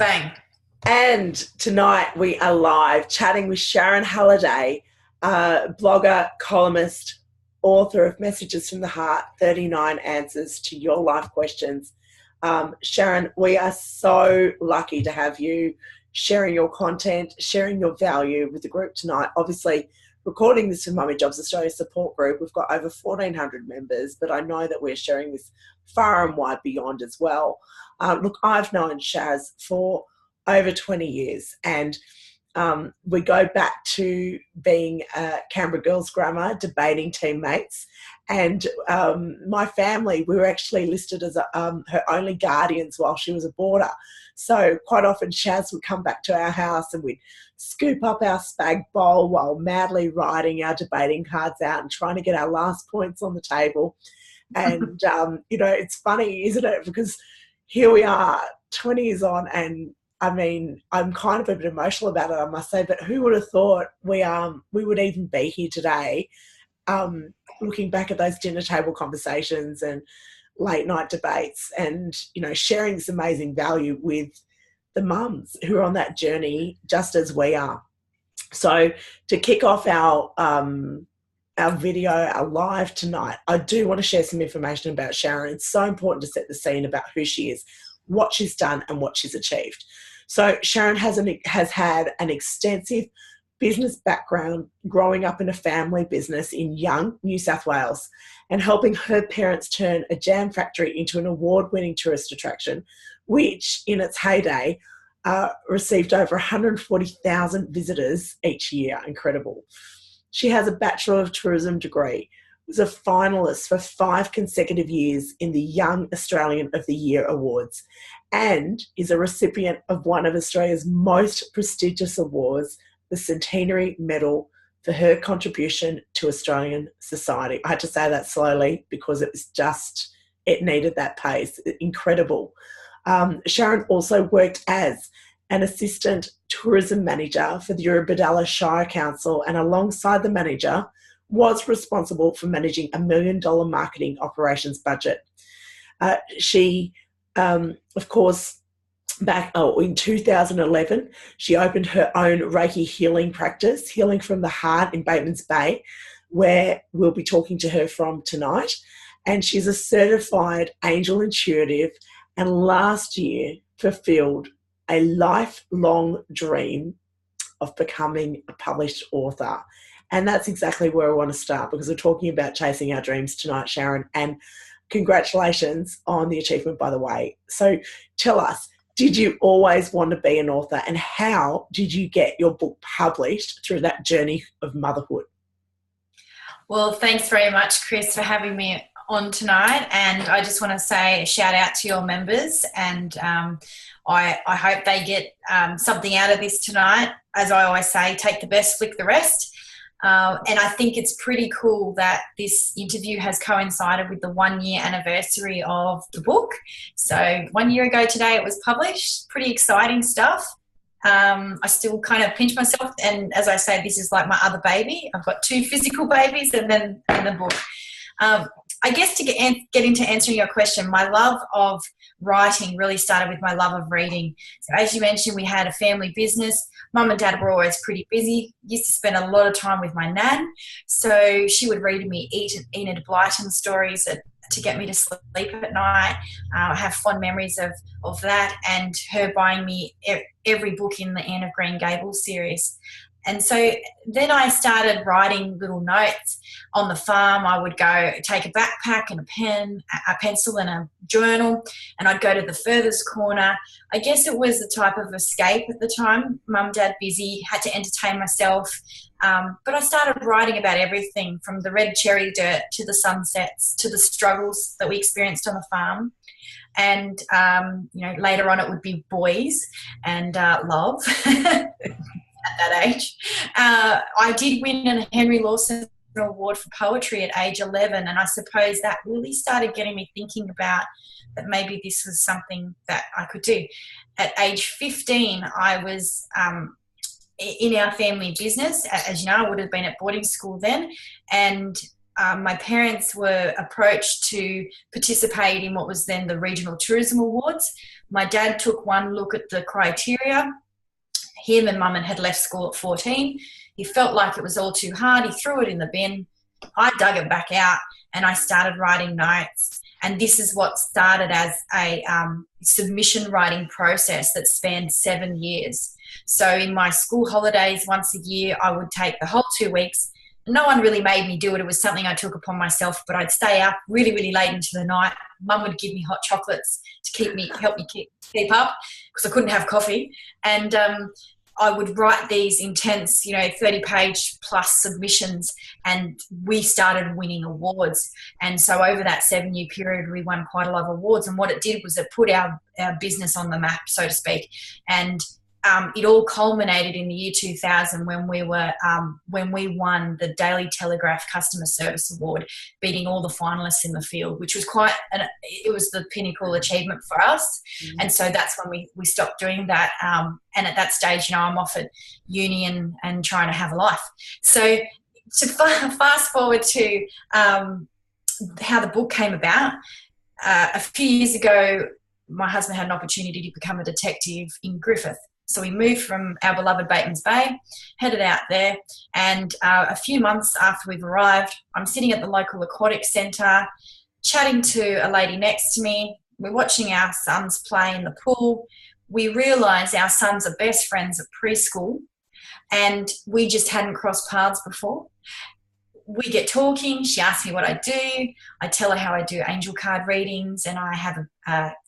Bang. And tonight we are live chatting with Sharon Halliday, blogger, columnist, author of Messages from the Heart, 39 Answers to Your Life Questions. Sharon, we are so lucky to have you sharing your content, sharing your value with the group tonight. Obviously, recording this for Mummy Jobs Australia support group, we've got over 1,400 members, but I know that we're sharing this far and wide beyond as well. Look, I've known Shaz for over 20 years, and we go back to being Canberra Girls Grammar debating teammates, and my family, we were actually listed as her only guardians while she was a boarder. So quite often Shaz would come back to our house and we'd scoop up our spag bowl while madly writing our debating cards out and trying to get our last points on the table. And it's funny, isn't it, because here we are 20 years on, and I mean, I'm kind of a bit emotional about it, I must say, but who would have thought we would even be here today, looking back at those dinner table conversations and late night debates and, sharing this amazing value with the mums who are on that journey just as we are. So to kick off our video, our live tonight, I do want to share some information about Sharon. It's so important to set the scene about who she is, what she's done and what she's achieved. So Sharon has had an extensive business background, growing up in a family business in Young, New South Wales, and helping her parents turn a jam factory into an award-winning tourist attraction, which in its heyday received over 140,000 visitors each year. Incredible. She has a Bachelor of Tourism degree, was a finalist for 5 consecutive years in the Young Australian of the Year Awards, and is a recipient of one of Australia's most prestigious awards, the Centenary Medal, for her contribution to Australian society. I had to say that slowly because it needed that pace. Incredible. Sharon also worked as an assistant tourism manager for the Urubadala Shire Council, and alongside the manager was responsible for managing $1 million marketing operations budget. She, of course, in 2011, she opened her own Reiki healing practice, Healing from the Heart, in Batemans Bay, where we'll be talking to her from tonight. And she's a certified angel intuitive, and last year fulfilled a lifelong dream of becoming a published author. And that's exactly where I want to start, because we're talking about chasing our dreams tonight, Sharon, and congratulations on the achievement, by the way. So tell us, did you always want to be an author, and how did you get your book published through that journey of motherhood? Well, thanks very much, Chris, for having me on tonight. And I just want to say a shout out to your members, and I hope they get something out of this tonight. As I always say, take the best, flick the rest. And I think it's pretty cool that this interview has coincided with the 1-year anniversary of the book. So 1 year ago today it was published. Pretty exciting stuff. I still kind of pinch myself, and as I say, this is like my other baby. I've got 2 physical babies and then the book. I guess to get into answering your question, my love of writing really started with my love of reading. So as you mentioned, we had a family business. Mum and Dad were always pretty busy. Used to spend a lot of time with my nan. So she would read me Enid Blyton stories to get me to sleep at night. I have fond memories of that, and her buying me every book in the Anne of Green Gables series. And so then I started writing little notes on the farm. I would go take a backpack and a pen, a pencil and a journal, and I'd go to the furthest corner. I guess it was a type of escape at the time. Mum, Dad busy, had to entertain myself. But I started writing about everything from the red cherry dirt to the sunsets to the struggles that we experienced on the farm. And, later on it would be boys and love. At that age. I did win a Henry Lawson Award for poetry at age 11, and I suppose that really started getting me thinking about that maybe this was something that I could do. At age 15, I was in our family business. As you know, I would have been at boarding school then, and my parents were approached to participate in what was then the Regional Tourism Awards. My dad took one look at the criteria. Him and mum had left school at 14. He felt like it was all too hard. He threw it in the bin. I dug it back out and I started writing notes. And this is what started as a submission writing process that spanned 7 years. So in my school holidays, once a year, I would take the whole 2 weeks. No one really made me do it. It was something I took upon myself, but I'd stay up really, really late into the night. Mum would give me hot chocolates to help me keep up because I couldn't have coffee. And I would write these intense, 30-page plus submissions, and we started winning awards. And so over that 7-year period, we won quite a lot of awards. And what it did was it put our business on the map, so to speak. And it all culminated in the year 2000 when we won the Daily Telegraph Customer Service Award, beating all the finalists in the field, which was it was the pinnacle achievement for us. Mm-hmm. And so that's when we stopped doing that. And at that stage, I'm off at uni and trying to have a life. So to fast forward to how the book came about, a few years ago, my husband had an opportunity to become a detective in Griffith. So we moved from our beloved Batemans Bay, headed out there, and a few months after we've arrived, I'm sitting at the local aquatic centre, chatting to a lady next to me. We're watching our sons play in the pool. We realise our sons are best friends at preschool, and we just hadn't crossed paths before. We get talking. She asks me what I do. I tell her how I do angel card readings, and I have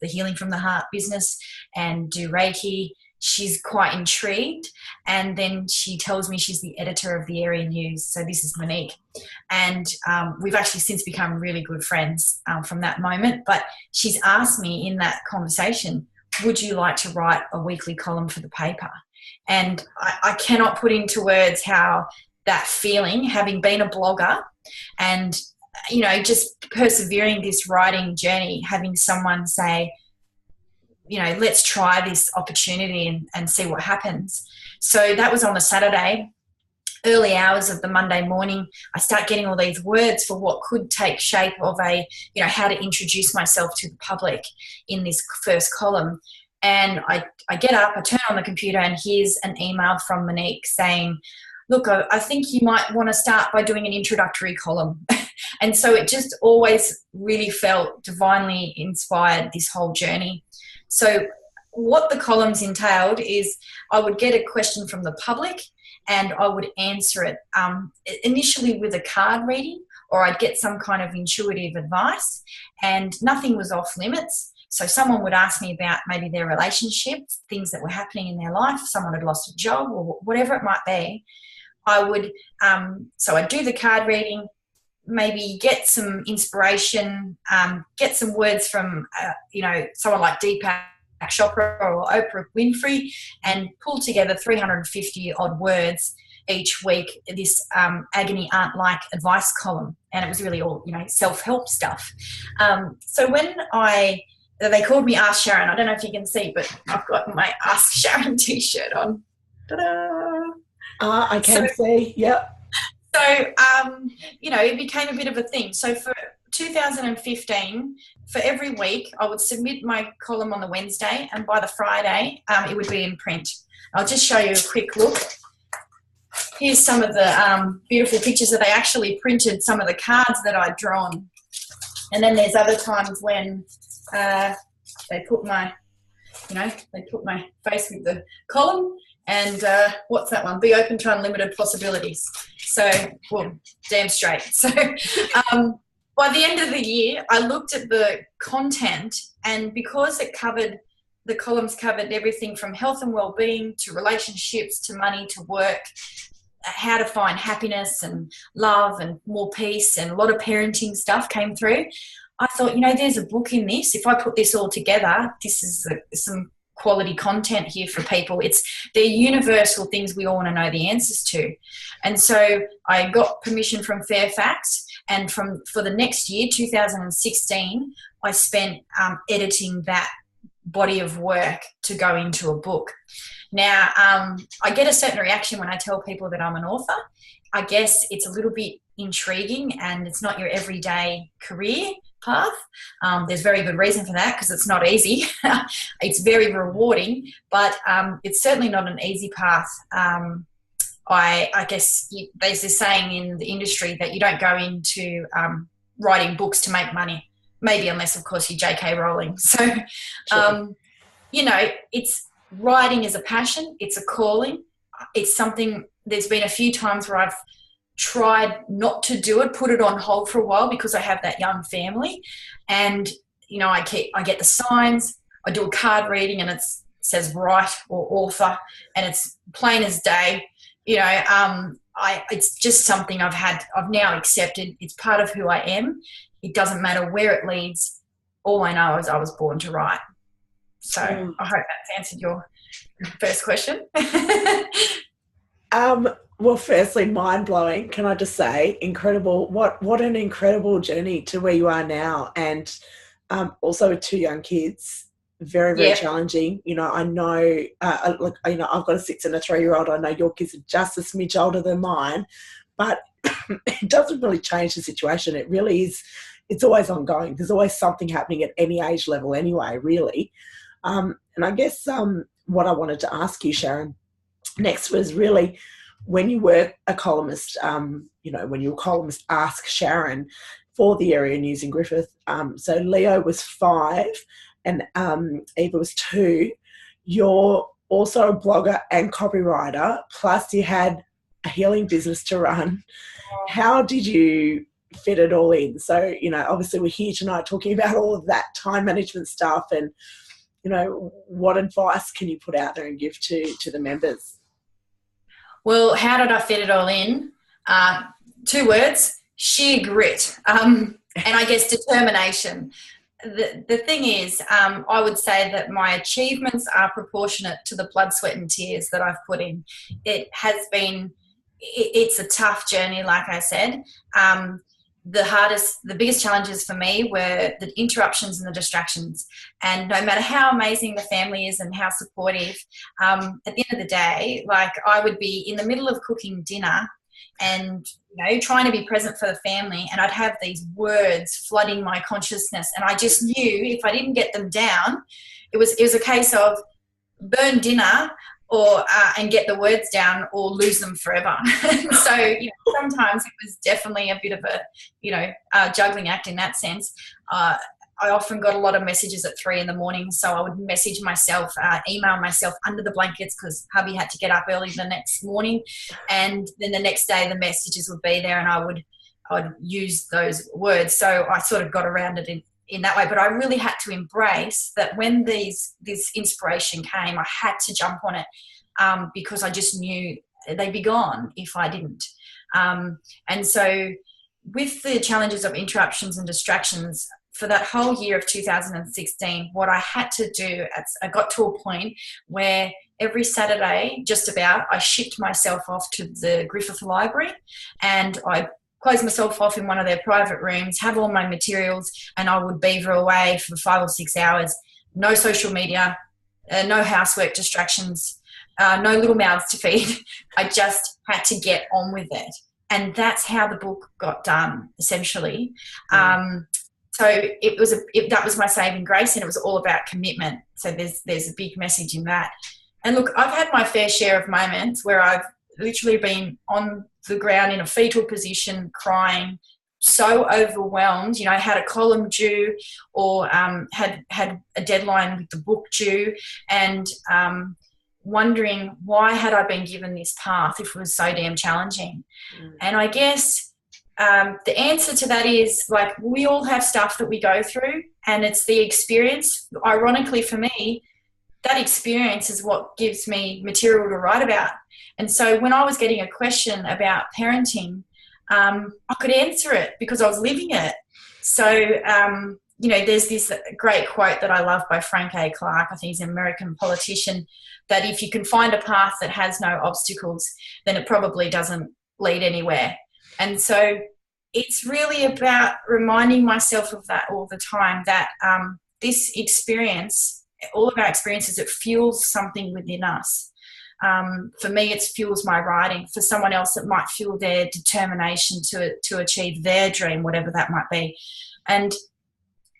the Healing from the Heart business and do Reiki. She's quite intrigued, and then she tells me she's the editor of the area news. So this is Monique, and we've actually since become really good friends from that moment. But she's asked me in that conversation, would you like to write a weekly column for the paper? And I cannot put into words how that feeling, having been a blogger and, just persevering this writing journey, having someone say, let's try this opportunity and see what happens. So that was on a Saturday, early hours of the Monday morning. I start getting all these words for what could take shape of how to introduce myself to the public in this first column. And I get up, I turn on the computer, and here's an email from Monique saying, look, I think you might want to start by doing an introductory column. And so it just always really felt divinely inspired, this whole journey. So what the columns entailed is I would get a question from the public and I would answer it initially with a card reading, or I'd get some kind of intuitive advice, and nothing was off limits. So someone would ask me about maybe their relationships, things that were happening in their life, someone had lost a job or whatever it might be. I would, so I'd do the card reading, maybe get some inspiration, get some words from, someone like Deepak Chopra or Oprah Winfrey, and pull together 350 odd words each week, this agony aunt-like advice column. And it was really all, self-help stuff. So when they called me Ask Sharon, I don't know if you can see, but I've got my Ask Sharon t-shirt on. Ta-da! I can see, yep. So, it became a bit of a thing. So for 2015, for every week, I would submit my column on the Wednesday, and by the Friday, it would be in print. I'll just show you a quick look. Here's some of the beautiful pictures that they actually printed, some of the cards that I'd drawn. And then there's other times when they put my face with the column. And what's that one? Be open to unlimited possibilities. So, well, damn straight. So by the end of the year, I looked at the content, and because the columns covered everything from health and well-being to relationships to money to work, how to find happiness and love and more peace, and a lot of parenting stuff came through. I thought, there's a book in this. If I put this all together, this is some quality content here for people. They're universal things we all want to know the answers to. And so I got permission from Fairfax, and for the next year, 2016, I spent editing that body of work to go into a book. Now, I get a certain reaction when I tell people that I'm an author. I guess it's a little bit intriguing and it's not your everyday career path. There's very good reason for that because it's not easy. It's very rewarding, but it's certainly not an easy path. I guess there's this saying in the industry that you don't go into writing books to make money, maybe unless, of course, you're J.K. Rowling. So, Sure. it's writing is a passion. It's a calling. It's something, there's been a few times where I've tried not to do it, put it on hold for a while because I have that young family. And, I get the signs, I do a card reading and it says write or author and it's plain as day. It's just something I've now accepted. It's part of who I am. It doesn't matter where it leads. All I know is I was born to write. So I hope that's answered your first question. Well, firstly, mind-blowing, can I just say, incredible. What an incredible journey to where you are now. And also with 2 young kids, very, very challenging. I know, I've got a 6 and a 3-year-old. I know your kids are just a smidge older than mine, but it doesn't really change the situation. It really is, it's always ongoing. There's always something happening at any age level anyway, really. And I guess what I wanted to ask you, Sharon, next was really when you were a columnist, when you were a columnist, ask Sharon for the area news in Griffith. So Leo was 5 and Eva was 2. You're also a blogger and copywriter, plus you had a healing business to run. How did you fit it all in? So, obviously we're here tonight talking about all of that time management stuff and, what advice can you put out there and give to the members? Well, how did I fit it all in? 2 words, sheer grit, and I guess determination. The thing is, I would say that my achievements are proportionate to the blood, sweat and tears that I've put in. It's a tough journey, like I said. The biggest challenges for me were the interruptions and the distractions. And no matter how amazing the family is and how supportive, at the end of the day, like I would be in the middle of cooking dinner and, trying to be present for the family. And I'd have these words flooding my consciousness. And I just knew if I didn't get them down, it was a case of burn dinner or and get the words down or lose them forever. So sometimes it was definitely a bit of a juggling act in that sense. I often got a lot of messages at 3 a.m, so I would message myself, email myself under the blankets because hubby had to get up early the next morning, and then the next day the messages would be there and I would use those words. So I sort of got around it in that way, but I really had to embrace that when this inspiration came, I had to jump on it because I just knew they'd be gone if I didn't. And so with the challenges of interruptions and distractions for that whole year of 2016, what I had to do, I got to a point where every Saturday, just about, I shipped myself off to the Griffith Library and I close myself off in one of their private rooms, have all my materials, and I would beaver away for 5 or 6 hours. No social media, no housework distractions, no little mouths to feed. I just had to get on with it. And that's how the book got done, essentially. So that was my saving grace, and it was all about commitment. So there's a big message in that. And look, I've had my fair share of moments where I've literally been on the ground in a fetal position, crying, so overwhelmed. I had a column due or had a deadline with the book due, and wondering why had I been given this path if it was so damn challenging. And I guess the answer to that is, like, we all have stuff that we go through, and it's the experience. Ironically for me, that experience is what gives me material to write about. And so when I was getting a question about parenting, I could answer it because I was living it. So, there's this great quote that I love by Frank A. Clark. I think he's an American politician, that if you can find a path that has no obstacles, then it probably doesn't lead anywhere. And so it's really about reminding myself of that all the time, that this experience, all of our experiences, it fuels something within us. For me, it fuels my writing. For someone else, it might fuel their determination to achieve their dream, whatever that might be. And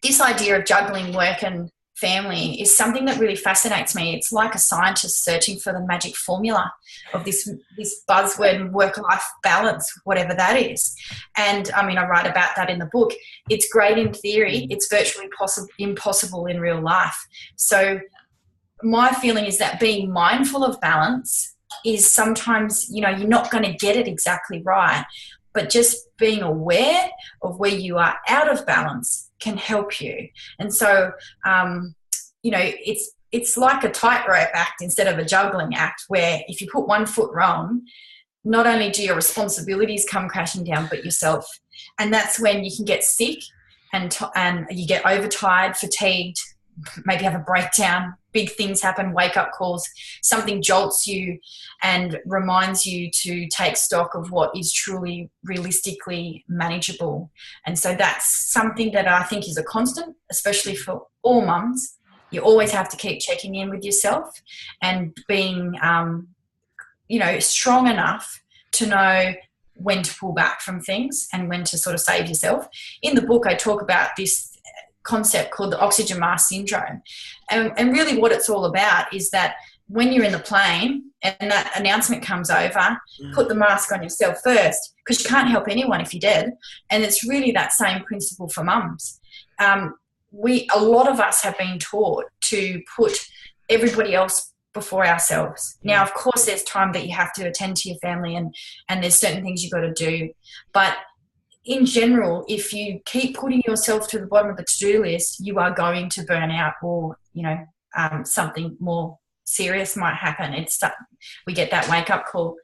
this idea of juggling work and family is something that really fascinates me. It's like a scientist searching for the magic formula of this buzzword, work-life balance, whatever that is. And I mean, I write about that in the book. It's great in theory. It's virtually impossible in real life. So my feeling is that being mindful of balance is sometimes, you know, you're not going to get it exactly right, but just being aware of where you are out of balance can help you. And so, you know, it's like a tightrope act instead of a juggling act, where if you put one foot wrong, not only do your responsibilities come crashing down, but yourself. And that's when you can get sick and you get overtired, fatigued, maybe have a breakdown, big things happen, wake-up calls, something jolts you and reminds you to take stock of what is truly realistically manageable. And so that's something that I think is a constant, especially for all mums. You always have to keep checking in with yourself and being, you know, strong enough to know when to pull back from things and when to sort of save yourself. In the book, I talk about this concept called the oxygen mask syndrome. And really what it's all about is that when you're in the plane and that announcement comes over, put the mask on yourself first, because you can't help anyone if you're dead. And it's really that same principle for mums. A lot of us have been taught to put everybody else before ourselves. Now, of course, there's time that you have to attend to your family and there's certain things you've got to do. But in general, if you keep putting yourself to the bottom of the to-do list, you are going to burn out, or, you know, something more serious might happen. We get that wake-up call.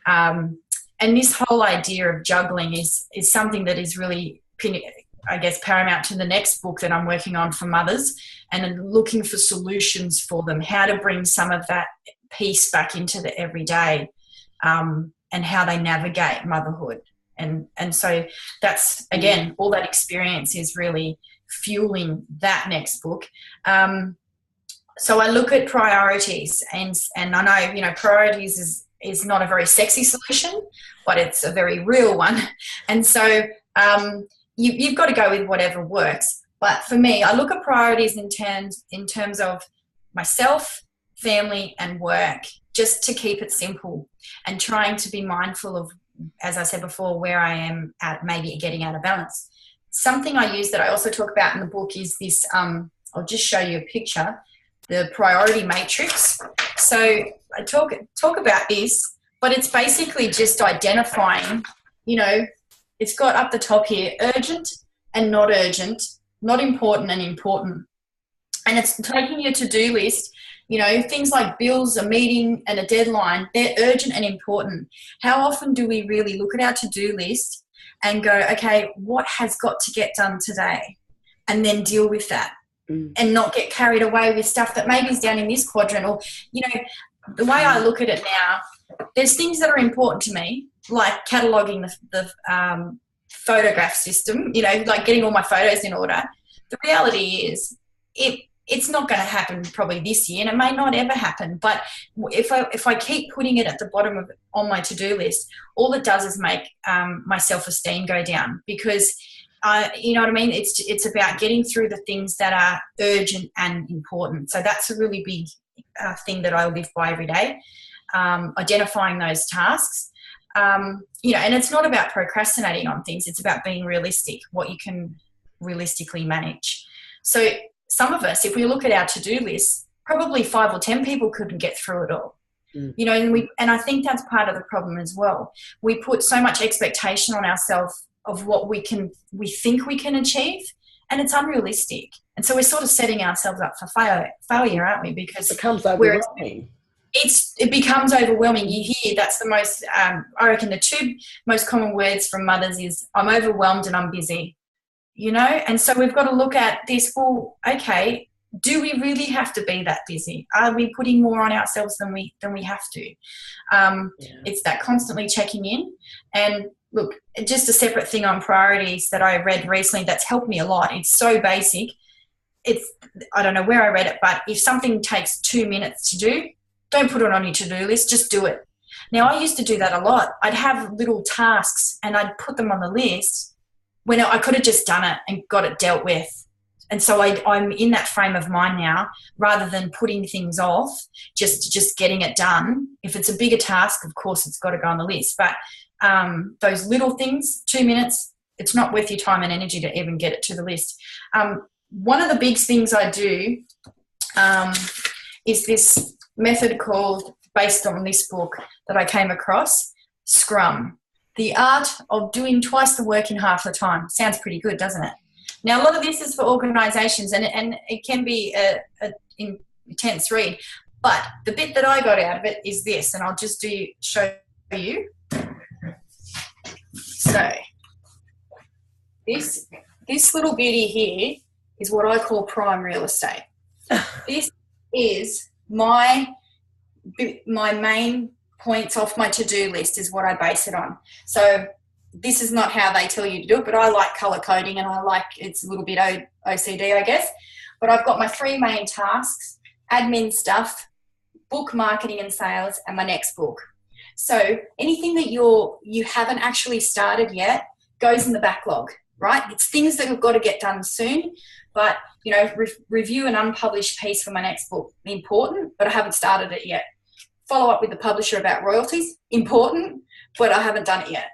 And this whole idea of juggling is something that is really, I guess, paramount to the next book that I'm working on for mothers, and looking for solutions for them, how to bring some of that peace back into the everyday, and how they navigate motherhood. And so that's, again, all that experience is really fueling that next book. So I look at priorities, and I know, you know, priorities is not a very sexy solution, but it's a very real one. And so you've got to go with whatever works. But for me, I look at priorities in terms of myself, family, and work, just to keep it simple, and trying to be mindful of, as I said before, where I am at, maybe getting out of balance. Something I use that I also talk about in the book is this, I'll just show you a picture, the priority matrix. So I talk about this, but it's basically just identifying, you know, it's got up the top here, urgent and not urgent, not important and important. And it's taking your to-do list. You know, things like bills, a meeting and a deadline, they're urgent and important. How often do we really look at our to-do list and go, okay, what has got to get done today? And then deal with that and not get carried away with stuff that maybe is down in this quadrant. Or, you know, the way I look at it now, there's things that are important to me, like cataloguing the photograph system, you know, like getting all my photos in order. The reality is it's not going to happen probably this year, and it may not ever happen. But if I keep putting it at the bottom on my to-do list, all it does is make my self-esteem go down, because you know what I mean? It's about getting through the things that are urgent and important. So that's a really big thing that I live by every day, identifying those tasks. You know, and it's not about procrastinating on things. It's about being realistic, what you can realistically manage. So some of us, if we look at our to-do list, probably 5 or 10 people couldn't get through it all. You know, and I think that's part of the problem as well. We put so much expectation on ourselves of what we think we can achieve, and it's unrealistic. And so we're sort of setting ourselves up for failure, aren't we? Because it becomes overwhelming. It becomes overwhelming. You hear that's the most, I reckon the 2 most common words from mothers is, I'm overwhelmed and I'm busy. You know, and so we've got to look at this, well, okay, do we really have to be that busy? Are we putting more on ourselves than we have to? It's that constantly checking in. And look, just a separate thing on priorities that I read recently that's helped me a lot. It's so basic. I don't know where I read it, but if something takes 2 minutes to do, Don't put it on your to-do list, just do it. Now, I used to do that a lot. I'd have little tasks and I'd put them on the list when I could have just done it and got it dealt with. And so I'm in that frame of mind now, rather than putting things off, just getting it done. If it's a bigger task, of course, it's got to go on the list. But those little things, 2 minutes, it's not worth your time and energy to even get it to the list. One of the big things I do is this method based on this book that I came across, Scrum. The art of doing twice the work in half the time. Sounds pretty good, doesn't it? Now, a lot of this is for organisations, and it can be an intense read. But the bit that I got out of it is this, and I'll just show you. So this little beauty here is what I call prime real estate. This is my main points off my to-do list is what I base it on. So this is not how they tell you to do it, but I like colour coding, and it's a little bit OCD, I guess. But I've got my 3 main tasks: admin stuff, book marketing and sales, and my next book. So anything that you haven't actually started yet goes in the backlog, right? It's things that have got to get done soon. But, review an unpublished piece for my next book, important, but I haven't started it yet. Follow up with the publisher about royalties, important, but I haven't done it yet,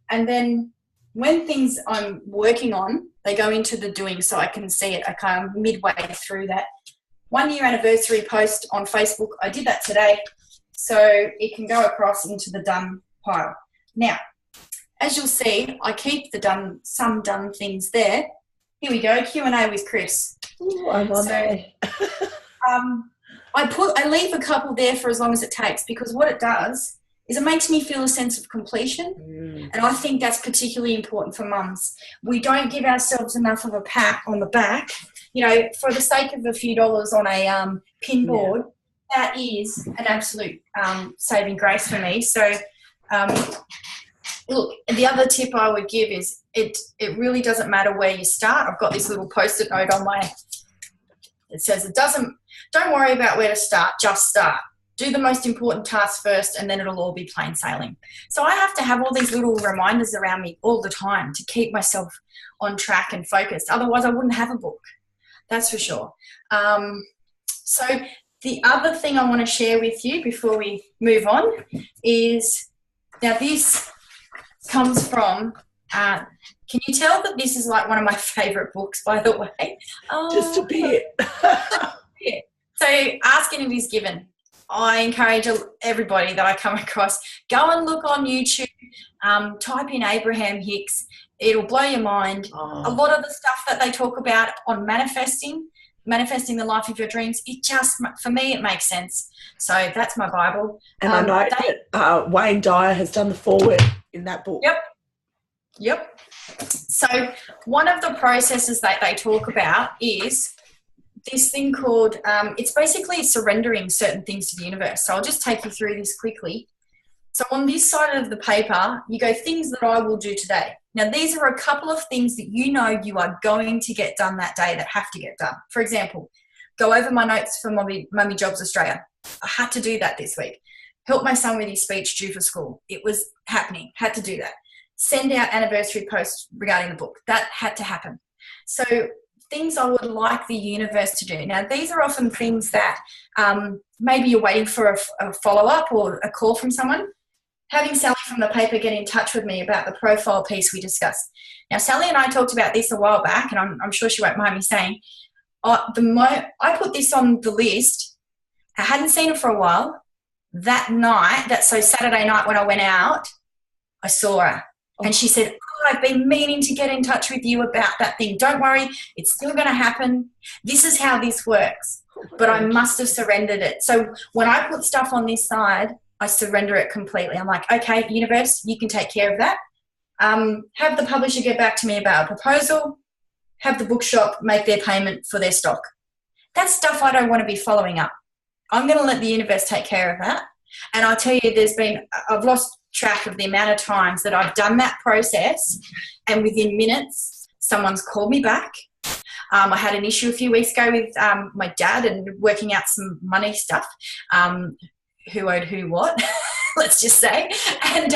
And then when things I'm working on, they go into the doing, so I can see it. I kind of midway through that 1-year anniversary post on Facebook. I did that today, so it can go across into the done pile. Now, as you'll see, I keep some done things there. Here we go, Q&A with Chris. Ooh, I'm on there. I leave a couple there for as long as it takes, because what it does is it makes me feel a sense of completion. And I think that's particularly important for mums. We don't give ourselves enough of a pat on the back, for the sake of a few dollars on a pin board. Yeah. That is an absolute saving grace for me. So look, the other tip I would give is it really doesn't matter where you start. I've got this little post-it note it says don't worry about where to start, just start. Do the most important tasks first, and then it'll all be plain sailing. So I have to have all these little reminders around me all the time to keep myself on track and focused. Otherwise, I wouldn't have a book. That's for sure. So the other thing I want to share with you before we move on is, now this comes from, can you tell that this is like one of my favourite books, by the way? Just a bit. Yeah. So Ask and It Is Given. I encourage everybody that I come across, go and look on YouTube, type in Abraham Hicks. It'll blow your mind. A lot of the stuff that they talk about on manifesting the life of your dreams, for me, it makes sense. So that's my Bible. And I know that Wayne Dyer has done the foreword in that book. Yep. So one of the processes that they talk about is this thing called, it's basically surrendering certain things to the universe. So I'll just take you through this quickly. So on this side of the paper, you go, things that I will do today. Now, these are a couple of things that you are going to get done that day that have to get done. For example, go over my notes for Mummy Jobs Australia. I had to do that this week. Help my son with his speech due for school. It was happening. Had to do that. Send out anniversary posts regarding the book. That had to happen. So things I would like the universe to do. Now, these are often things that maybe you're waiting for a follow-up or a call from someone. Having Sally from the paper get in touch with me about the profile piece we discussed. Now, Sally and I talked about this a while back, and I'm sure she won't mind me saying, I put this on the list. I hadn't seen it for a while. That night, so Saturday night when I went out, I saw her. And she said, I've been meaning to get in touch with you about that thing. Don't worry, it's still going to happen. This is how this works. But I must have surrendered it. So when I put stuff on this side, I surrender it completely. I'm like, okay, universe, you can take care of that. Have the publisher get back to me about a proposal. Have the bookshop make their payment for their stock. That's stuff I don't want to be following up. I'm going to let the universe take care of that. And I'll tell you, I've lost track of the amount of times that I've done that process, and within minutes, someone's called me back. I had an issue a few weeks ago with my dad and working out some money stuff, who owed who what, let's just say. And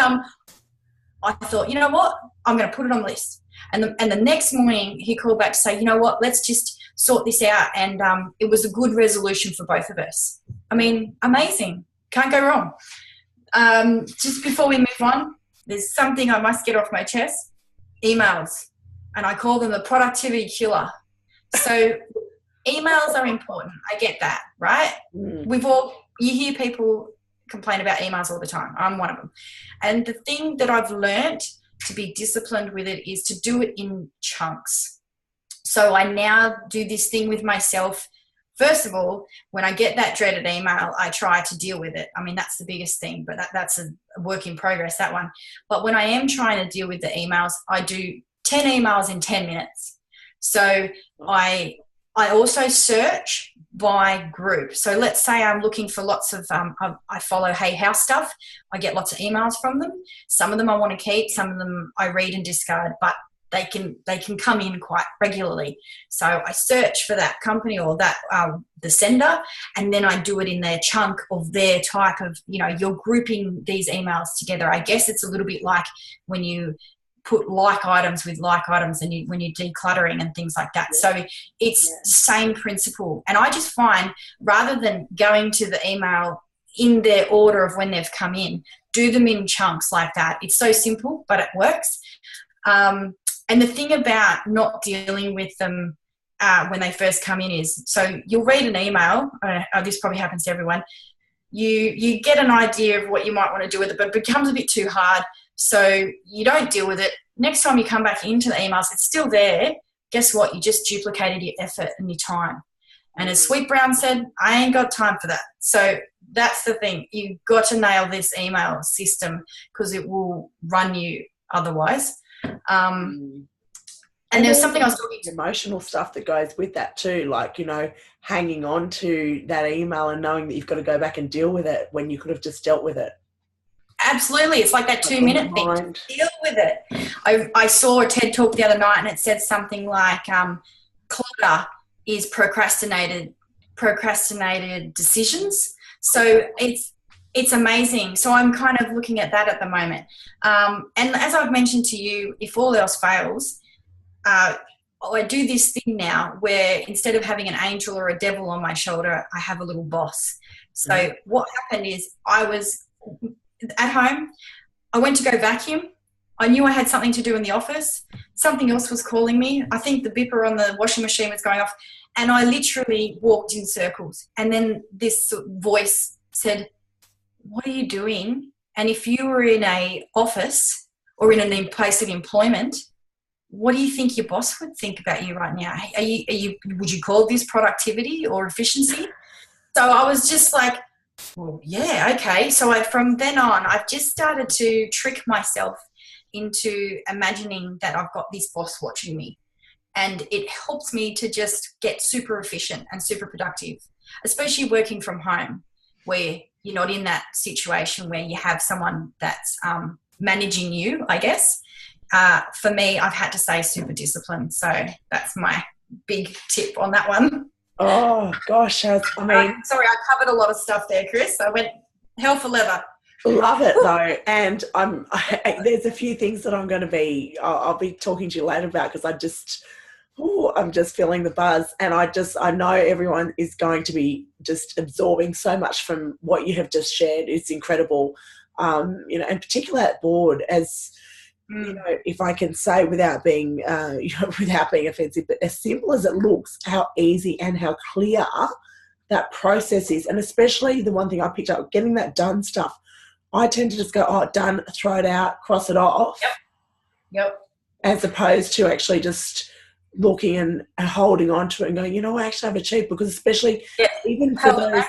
I thought, you know what, I'm going to put it on the list. And the next morning he called back to say, you know what, let's just sort this out. And it was a good resolution for both of us. I mean, amazing. Can't go wrong. Just before we move on, there's something I must get off my chest. Emails. And I call them the productivity killer. So emails are important. I get that, right? You hear people complain about emails all the time. I'm one of them. And the thing that I've learned to be disciplined with it is to do it in chunks. So I now do this thing with myself. First of all, when I get that dreaded email, I try to deal with it. I mean, that's the biggest thing, but that's a work in progress, that one. But when I am trying to deal with the emails, I do 10 emails in 10 minutes. So I also search by group. So let's say I'm looking for lots of, I follow Hey House stuff. I get lots of emails from them. Some of them I want to keep. Some of them I read and discard, but they can come in quite regularly. So I search for that company or that the sender, and then I do it in their chunk of their type of, you're grouping these emails together. I guess it's a little bit like when you put like items with like items and when you're decluttering and things like that. So it's the same principle. And I just find rather than going to the email in their order of when they've come in, do them in chunks like that. It's so simple, but it works. And the thing about not dealing with them when they first come in is, so you'll read an email, this probably happens to everyone, you get an idea of what you might want to do with it, but it becomes a bit too hard, so you don't deal with it. Next time you come back into the emails, it's still there. Guess what? You just duplicated your effort and your time. And as Sweet Brown said, I ain't got time for that. So that's the thing. You've got to nail this email system because it will run you otherwise. And there's something I was talking to. Emotional stuff that goes with that too, like, hanging on to that email and knowing that you've got to go back and deal with it when you could have just dealt with it. Absolutely. It's like that 2-minute thing. Deal with it. I saw a TED talk the other night and it said something like clutter is procrastinated decisions. So it's amazing. So I'm kind of looking at that at the moment. And as I've mentioned to you, if all else fails, I do this thing now where instead of having an angel or a devil on my shoulder, I have a little boss. So what happened is I was at home. I went to go vacuum. I knew I had something to do in the office. Something else was calling me. I think the beeper on the washing machine was going off. And I literally walked in circles. And then this voice said, what are you doing? And if you were in a office or in a place of employment, what do you think your boss would think about you right now? Would you call this productivity or efficiency? So I was just like, well, yeah, okay. So from then on, I've just started to trick myself into imagining that I've got this boss watching me. And it helps me to just get super efficient and super productive, especially working from home where you're not in that situation where you have someone that's managing you, I guess. For me, I've had to stay super disciplined. So that's my big tip on that one. Oh, gosh. Sorry, I covered a lot of stuff there, Chris. I went hell for leather. Love it, though. And there's a few things that I'll be talking to you later about because I'm just feeling the buzz. And I know everyone is going to be just absorbing so much from what you have just shared. It's incredible. And particularly at board, as if I can say without being offensive, but as simple as it looks, how easy and how clear that process is. And especially the one thing I picked up, getting that done stuff. I tend to just go, oh, done, throw it out, cross it off. Yep. As opposed to actually just looking and holding on to it and going, I actually have achieved, because especially even for those,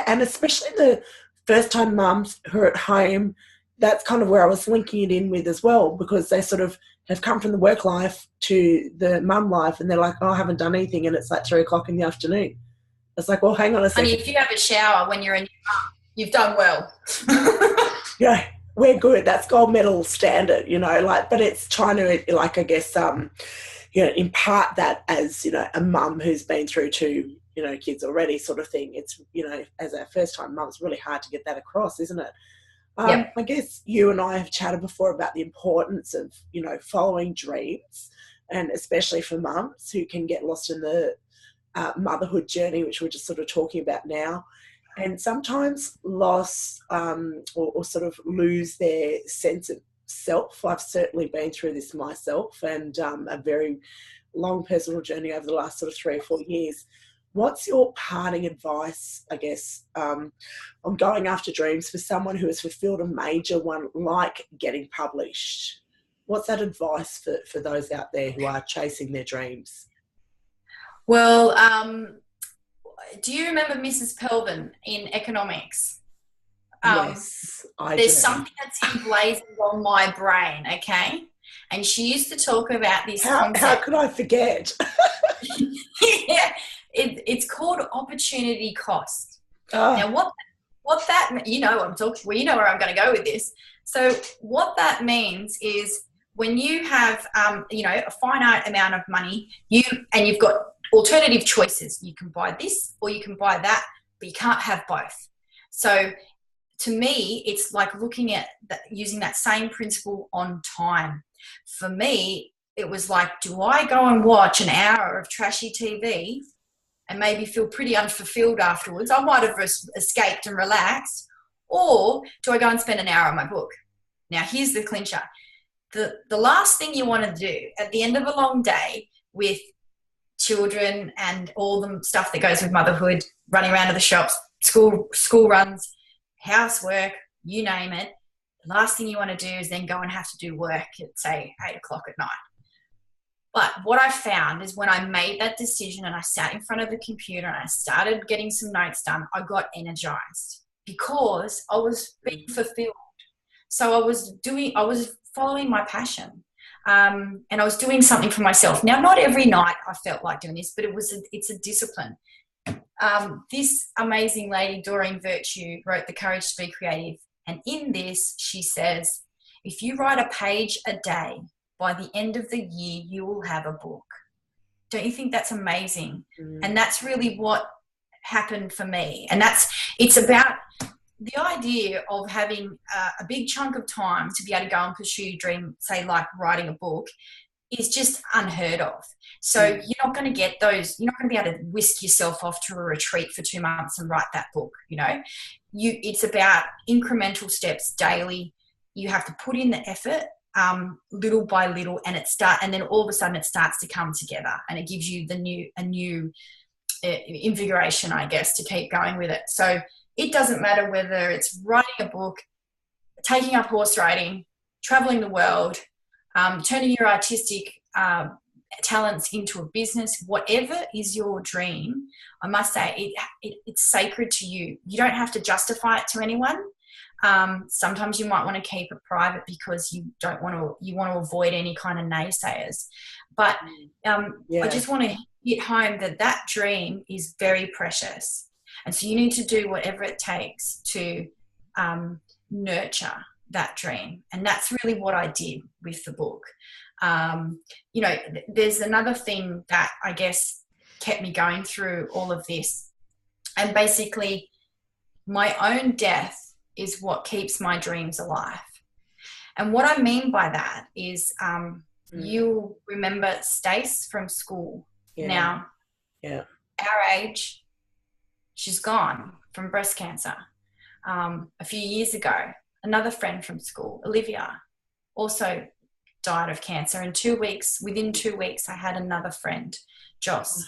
and especially the first-time mums who are at home, that's kind of where I was linking it in with as well, because they sort of have come from the work life to the mum life and they're like, oh, I haven't done anything, and it's like 3:00 in the afternoon. It's like, well, hang on a second. Honey, if you have a shower when you're in your mum, you've done well. We're good. That's gold medal standard, but it's trying to, I guess, impart that as, a mum who's been through two, kids already sort of thing. It's, as a first-time mum, it's really hard to get that across, isn't it? Yep. I guess you and I have chatted before about the importance of, following dreams, and especially for mums who can get lost in the motherhood journey, which we're just sort of talking about now, and sometimes lost or sort of lose their sense of self. I've certainly been through this myself, and a very long personal journey over the last sort of 3 or 4 years. What's your parting advice, I guess, on going after dreams for someone who has fulfilled a major one like getting published? What's that advice for those out there who are chasing their dreams? Well, do you remember Mrs. Pelvin in economics? Yes, I do. There's something that's emblazoned on my brain, okay? And she used to talk about this concept. How could I forget? Yeah, it's called opportunity cost. Oh. Now, what that, I'm talking. Well, you know where I'm going to go with this. So, what that means is when you have, a finite amount of money, you've got alternative choices. You can buy this or you can buy that, but you can't have both. So, to me, it's like looking at using that same principle on time. For me, it was like, do I go and watch an hour of trashy TV and maybe feel pretty unfulfilled afterwards? I might have escaped and relaxed. Or do I go and spend an hour on my book? Now, here's the clincher. The last thing you want to do at the end of a long day with children and all the stuff that goes with motherhood, running around to the shops, school runs, housework, you name it, the last thing you want to do is then go and have to do work at, say, 8 o'clock at night. But what I found is when I made that decision and I sat in front of the computer and I started getting some notes done, I got energized because I was being fulfilled. So I was following my passion, and I was doing something for myself. Now, not every night I felt like doing this, but it's a discipline. This amazing lady, Doreen Virtue, wrote The Courage to Be Creative. And in this, she says, if you write a page a day, by the end of the year, you will have a book. Don't you think that's amazing? And that's really what happened for me. And it's about the idea of having a big chunk of time to be able to go and pursue your dream, say like writing a book, is just unheard of. So you're not going to get those, you're not going to be able to whisk yourself off to a retreat for 2 months and write that book, It's about incremental steps daily. You have to put in the effort, little by little, and then all of a sudden it starts to come together, and it gives you a new invigoration, I guess, to keep going with it. So it doesn't matter whether it's writing a book, taking up horse riding, traveling the world, turning your artistic talents into a business, whatever is your dream. I must say it's sacred to you. You don't have to justify it to anyone. Sometimes you might want to keep it private because you want to avoid any kind of naysayers. But I just want to hit home that dream is very precious. And so you need to do whatever it takes to nurture that dream. And that's really what I did with the book. There's another thing that I guess kept me going through all of this. And basically, my own death is what keeps my dreams alive. And what I mean by that is you remember Stace from school. Now, our age, she's gone from breast cancer. A few years ago, another friend from school, Olivia, also died of cancer. And within 2 weeks, I had another friend, Joss,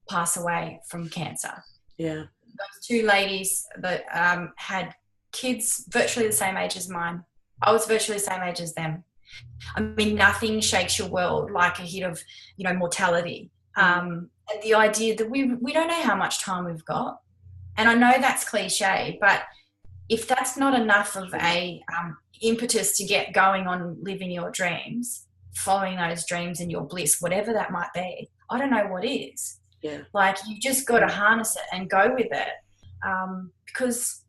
pass away from cancer. Yeah. Those two ladies that had kids virtually the same age as mine. I was virtually the same age as them. I mean, nothing shakes your world like a hit of, mortality. And the idea that we don't know how much time we've got. And I know that's cliche, but if that's not enough of a impetus to get going on living your dreams, following those dreams and your bliss, whatever that might be, I don't know what is. Yeah. Like, you just got to harness it and go with it, because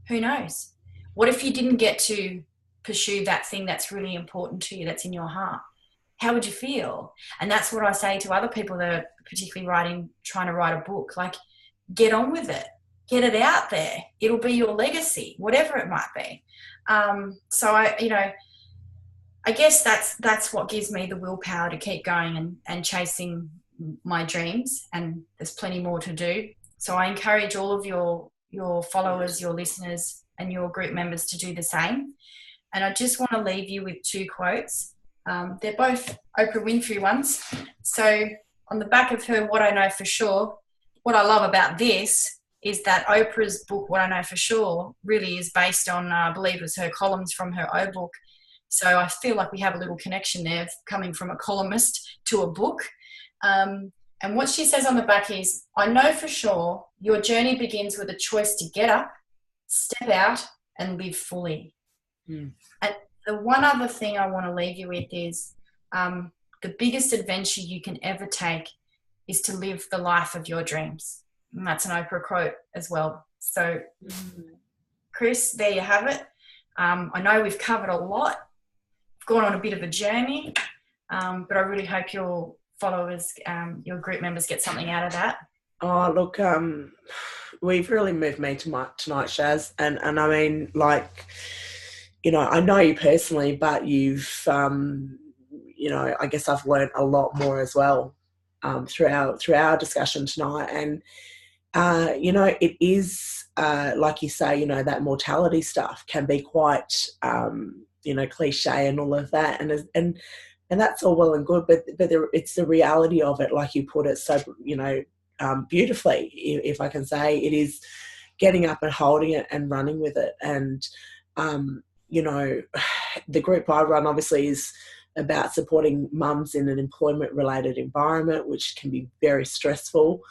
who knows? What if you didn't get to pursue that thing that's really important to you, that's in your heart? how would you feel? And that's what I say to other people that are particularly trying to write a book. Like, get on with it, get it out there. It'll be your legacy, whatever it might be. So I guess that's what gives me the willpower to keep going and chasing my dreams. And there's plenty more to do. So I encourage all of your followers, your listeners, and your group members to do the same. And I just want to leave you with two quotes. They're both Oprah Winfrey ones. So on the back of her What I Know for Sure, what I love about this is that Oprah's book, What I Know for Sure, really is based on, I believe it was her columns from her O book. So I feel like we have a little connection there coming from a columnist to a book. And what she says on the back is, I know for sure your journey begins with a choice to get up, step out, and live fully. Mm. And the one other thing I want to leave you with is the biggest adventure you can ever take is to live the life of your dreams. And that's an Oprah quote as well. So, Chris, there you have it. I know we've covered a lot. We've gone on a bit of a journey, but I really hope your followers, your group members get something out of that. Oh, look, we've really moved me tonight, Shaz. And I mean, like, you know, I know you personally, but you've, you know, I guess I've learned a lot more as well through our discussion tonight. And, you know, it is, like you say, you know, that mortality stuff can be quite, you know, cliche and all of that. And that's all well and good, but it's the reality of it, like you put it so, you know, beautifully, if I can say. It is getting up and holding it and running with it. And, you know, the group I run obviously is about supporting mums in an employment-related environment, which can be very stressful.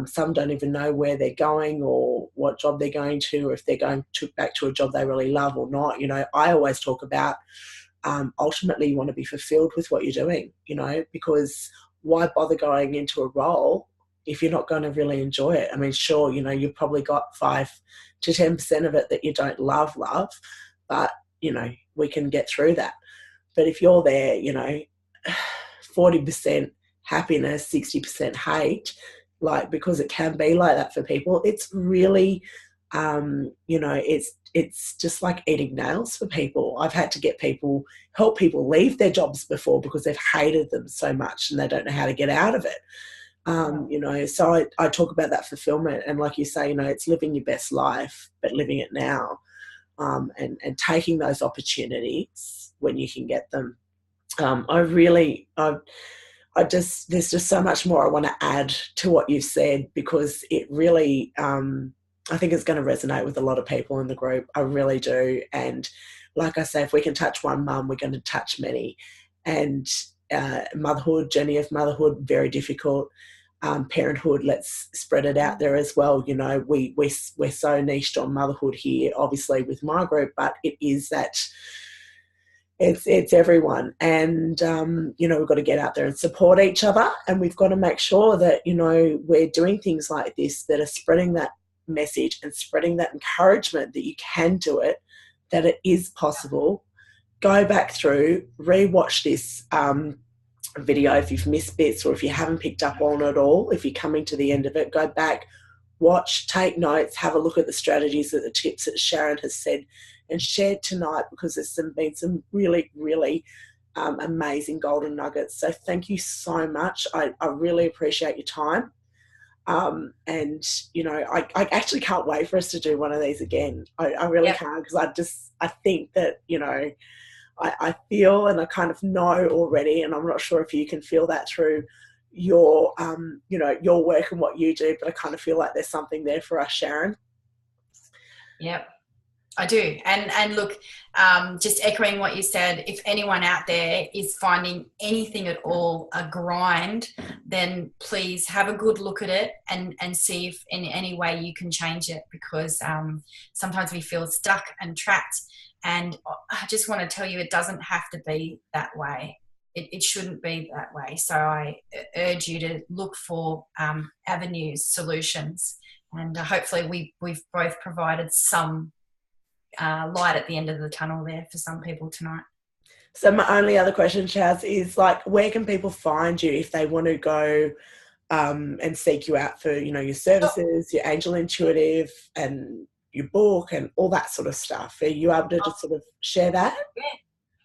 Some don't even know where they're going or what job they're going to, or if they're going back to a job they really love or not. You know, I always talk about ultimately you want to be fulfilled with what you're doing, you know, because why bother going into a role if you're not going to really enjoy it? I mean, sure, you know, you've probably got 5 to 10% of it that you don't love, but, you know, we can get through that. But if you're there, you know, 40% happiness, 60% hate, like, because it can be like that for people, it's really, you know, it's just like eating nails for people. I've had to help people leave their jobs before because they've hated them so much and they don't know how to get out of it. You know, so I talk about that fulfillment, and like you say, you know, it's living your best life, but living it now, and taking those opportunities when you can get them. There's just so much more I want to add to what you've said, because it really, I think it's going to resonate with a lot of people in the group. I really do. And like I say, if we can touch one mum, we're going to touch many. And journey of motherhood, very difficult. Parenthood, let's spread it out there as well. You know, we're so niched on motherhood here, obviously with my group, but it is that it's everyone. And, you know, we've got to get out there and support each other, and we've got to make sure that, you know, we're doing things like this that are spreading that message and spreading that encouragement that you can do it, that it is possible. Go back through, rewatch this video if you've missed bits, or if you haven't picked up on it all. If you're coming to the end of it, go back, watch, take notes, have a look at the strategies, the tips that Sharon has said and shared tonight, because there's been some really, really amazing golden nuggets. So thank you so much. I really appreciate your time. And, you know, I actually can't wait for us to do one of these again. I really can't, because I think that, you know, I feel, and I kind of know already, and I'm not sure if you can feel that through your, you know, your work and what you do, but I kind of feel like there's something there for us, Sharon. Yep, I do. And look, just echoing what you said, if anyone out there is finding anything at all a grind, then please have a good look at it and see if in any way you can change it, because sometimes we feel stuck and trapped. And I just want to tell you, it doesn't have to be that way. It shouldn't be that way. So I urge you to look for avenues, solutions, and hopefully we've both provided some light at the end of the tunnel there for some people tonight. So my only other question, Chaz, is like, where can people find you if they want to go and seek you out for, your services, your angel intuitive, and your book, and all that sort of stuff? Are you able to just sort of share that? Yeah.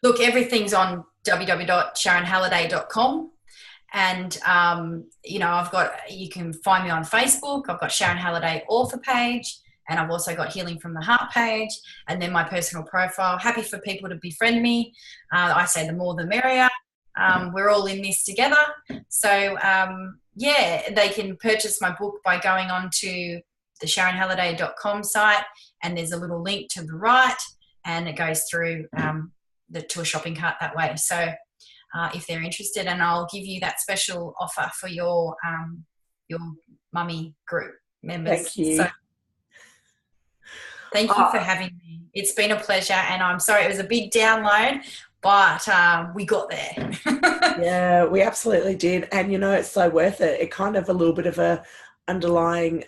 Look, everything's on www.sharonhalliday.com. And, you can find me on Facebook. I've got Sharon Halliday author page, and I've also got Healing from the Heart page, and then my personal profile. Happy for people to befriend me. I say the more the merrier. We're all in this together. So, they can purchase my book by going on to the sharonhalliday.com site, and there's a little link to the right, and it goes through to a shopping cart that way. So if they're interested, and I'll give you that special offer for your mummy group members. Thank you. So, thank you for having me. It's been a pleasure, and I'm sorry it was a big download, but we got there. Yeah, we absolutely did. And, it's so worth it. It kind of a little bit of a underlying,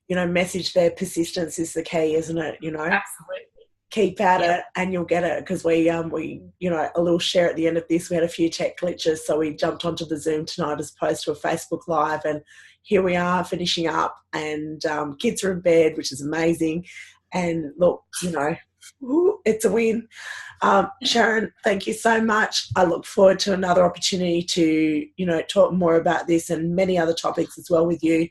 message there. Persistence is the key, isn't it? Absolutely. Keep at it and you'll get it, because we a little share at the end of this, we had a few tech glitches, so we jumped onto the Zoom tonight as opposed to a Facebook Live, and here we are finishing up, and kids are in bed, which is amazing. And look, it's a win. Sharon, thank you so much. I look forward to another opportunity to talk more about this and many other topics as well with you.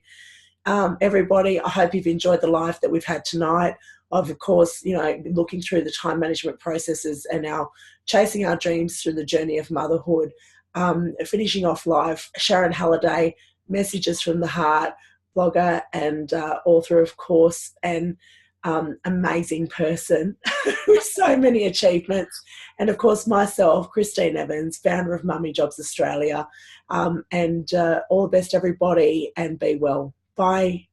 Everybody, I hope you've enjoyed the live that we've had tonight. Of course, looking through the time management processes and our chasing our dreams through the journey of motherhood. Finishing off live, Sharon Halliday, Messages from the Heart, blogger and author, of course, and amazing person with so many achievements. And of course, myself, Christine Evans, founder of Mummy Jobs Australia. And all the best, everybody, and be well. Bye.